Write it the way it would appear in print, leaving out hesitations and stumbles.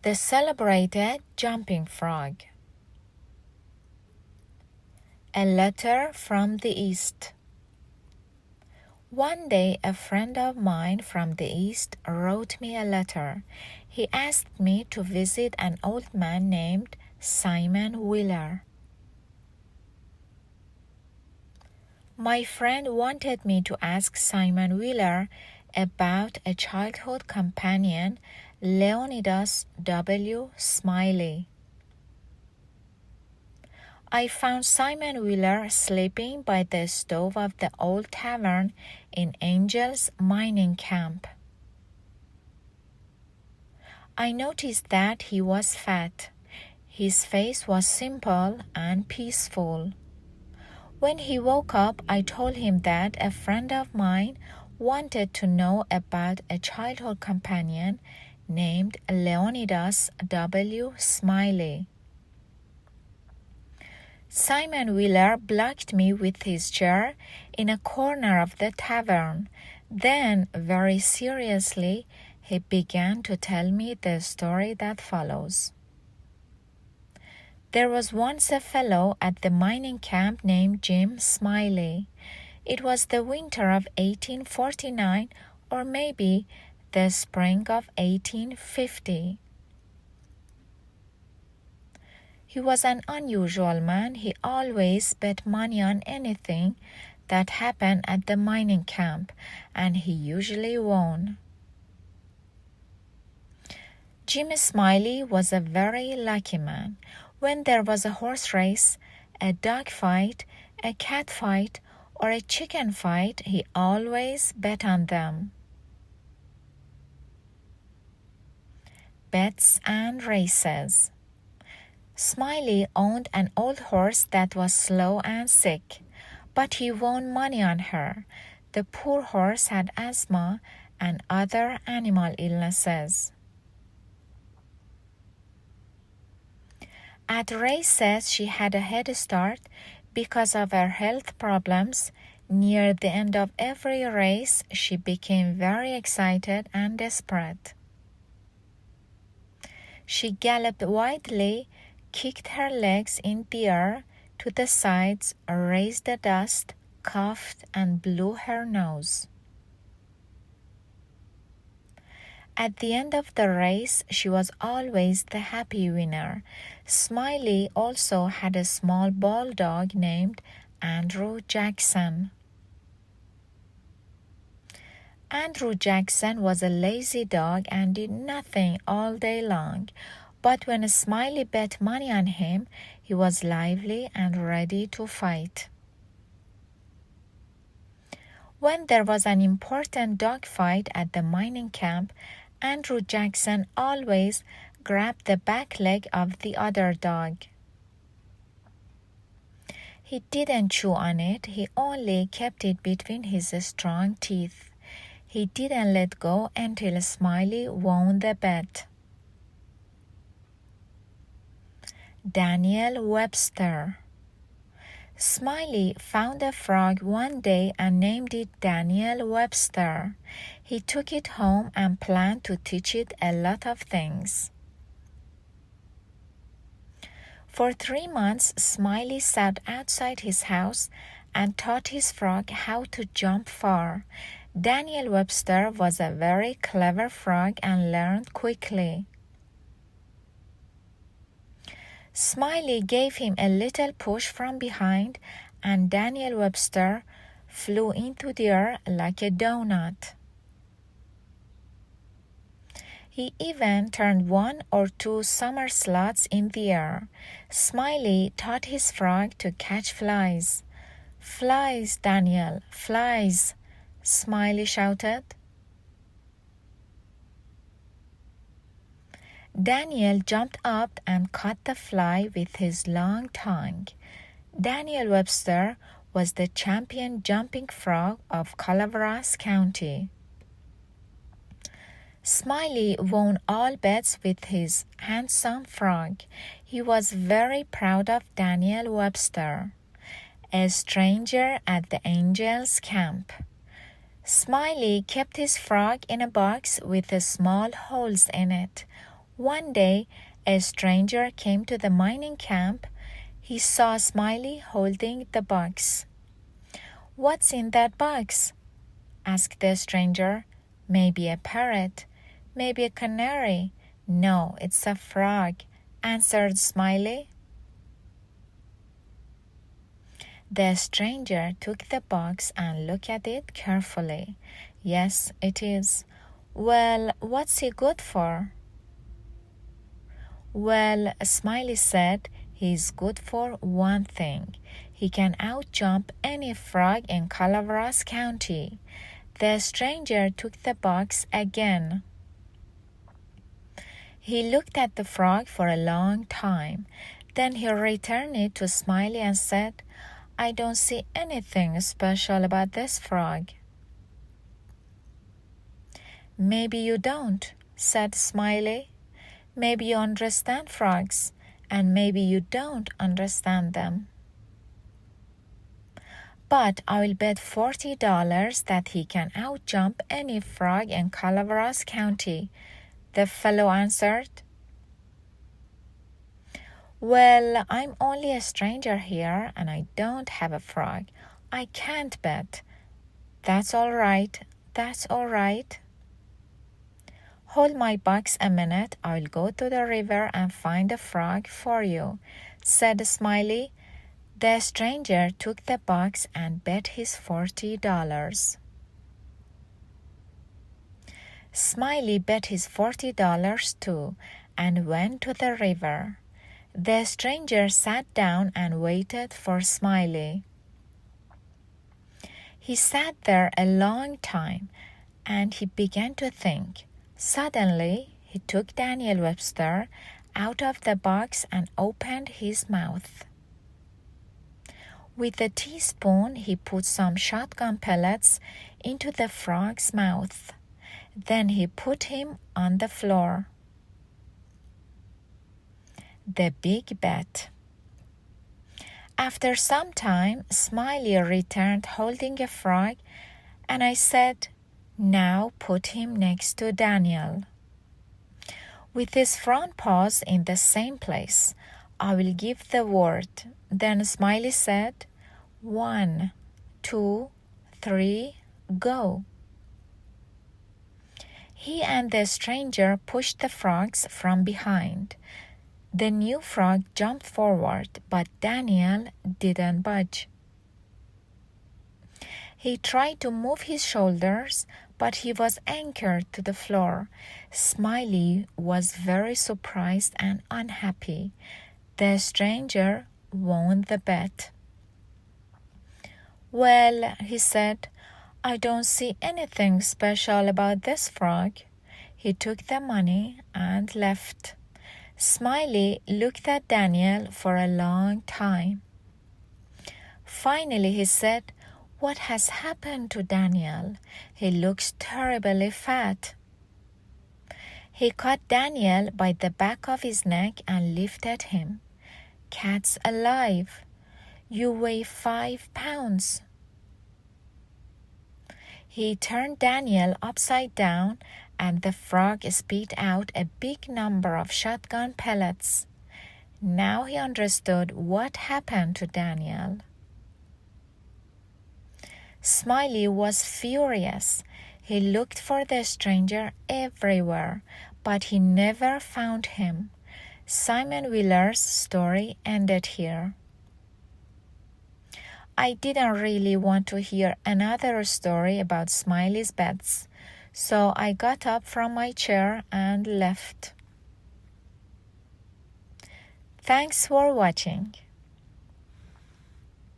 The celebrated jumping frog. A letter from the East. One day, a friend of mine from the East wrote me a letter. He asked me to visit an old man named Simon Wheeler. My friend wanted me to ask Simon Wheeler about a childhood companion, Leonidas W. Smiley. I found Simon Wheeler sleeping by the stove of the old tavern in Angel's mining camp. I noticed that he was fat. His face was simple and peaceful. When he woke up, I told him that a friend of mine wanted to know about a childhood companion named Leonidas W. Smiley. Simon Wheeler blocked me with his chair in a corner of the tavern. Then, very seriously, he began to tell me the story that follows. There was once a fellow at the mining camp named Jim Smiley. It was the winter of 1849, or maybe the spring of 1850. He was an unusual man. He always bet money on anything that happened at the mining camp, and he usually won. Jim Smiley was a very lucky man. When there was a horse race, a dog fight, a cat fight, or a chicken fight, he always bet on them. Bets and races. Smiley owned an old horse that was slow and sick, but he won money on her. The poor horse had asthma and other animal illnesses. At races, she had a head start because of her health problems. Near the end of every race, she became very excited and desperate. She galloped wildly, kicked her legs in the air to the sides, raised the dust, coughed, and blew her nose. At the end of the race, she was always the happy winner. Smiley also had a small bulldog named Andrew Jackson. Andrew Jackson was a lazy dog and did nothing all day long. But when Smiley bet money on him, he was lively and ready to fight. When there was an important dog fight at the mining camp, Andrew Jackson always grabbed the back leg of the other dog. He didn't chew on it, he only kept it between his strong teeth. He didn't let go until Smiley won the bet. Daniel Webster. Smiley found a frog one day and named it Daniel Webster. He took it home and planned to teach it a lot of things. For 3 months, Smiley sat outside his house and taught his frog how to jump far. Daniel Webster was a very clever frog and learned quickly. Smiley gave him a little push from behind, and Daniel Webster flew into the air like a donut. He even turned 1 or 2 somersaults in the air. Smiley taught his frog to catch flies. "Flies, Daniel, flies!" Smiley shouted. Daniel jumped up and caught the fly with his long tongue. Daniel Webster was the champion jumping frog of Calaveras County. Smiley won all bets with his handsome frog. He was very proud of Daniel Webster, a stranger at the Angels' camp. Smiley kept his frog in a box with small holes in it. One day, a stranger came to the mining camp. He saw Smiley holding the box. "What's in that box?" asked the stranger. "Maybe a parrot, maybe a canary." "No, it's a frog," answered Smiley. The stranger took the box and looked at it carefully. "Yes, it is." "Well, what's he good for?" "Well," Smiley said, "he's good for one thing. He can outjump any frog in Calaveras County." The stranger took the box again. He looked at the frog for a long time. Then he returned it to Smiley and said, "I don't see anything special about this frog." "Maybe you don't," said Smiley. "Maybe you understand frogs, and maybe you don't understand them." "But I will bet $40 that he can outjump any frog in Calaveras County," the fellow answered. "Well, I'm only a stranger here, and I don't have a frog. I can't bet." "That's all right. That's all right." "Hold my box a minute. I'll go to the river and find a frog for you," said Smiley. The stranger took the box and bet his $40. Smiley bet his $40 too and went to the river. The stranger sat down and waited for Smiley. He sat there a long time, and he began to think. Suddenly, he took Daniel Webster out of the box and opened his mouth. With a teaspoon, he put some shotgun pellets into the frog's mouth. Then he put him on the floor. The big bet. After some time, Smiley returned holding a frog, and I said, "Now put him next to Daniel, with his front paws in the same place. I will give the word." Then Smiley said, 1, 2, 3, go. He and the stranger pushed the frogs from behind. The new frog jumped forward, but Daniel didn't budge. He tried to move his shoulders, but he was anchored to the floor. Smiley was very surprised and unhappy. The stranger won the bet. "Well," he said, "I don't see anything special about this frog." He took the money and left. Smiley looked at Daniel for a long time. Finally, he said, "What has happened to Daniel? He looks terribly fat." He caught Daniel by the back of his neck and lifted him. "Cat's alive. You weigh 5 pounds." He turned Daniel upside down, and the frog spit out a big number of shotgun pellets. Now he understood what happened to Daniel. Smiley was furious. He looked for the stranger everywhere, but he never found him. Simon Wheeler's story ended here. I didn't really want to hear another story about Smiley's bets, so I got up from my chair and left. Thanks for watching.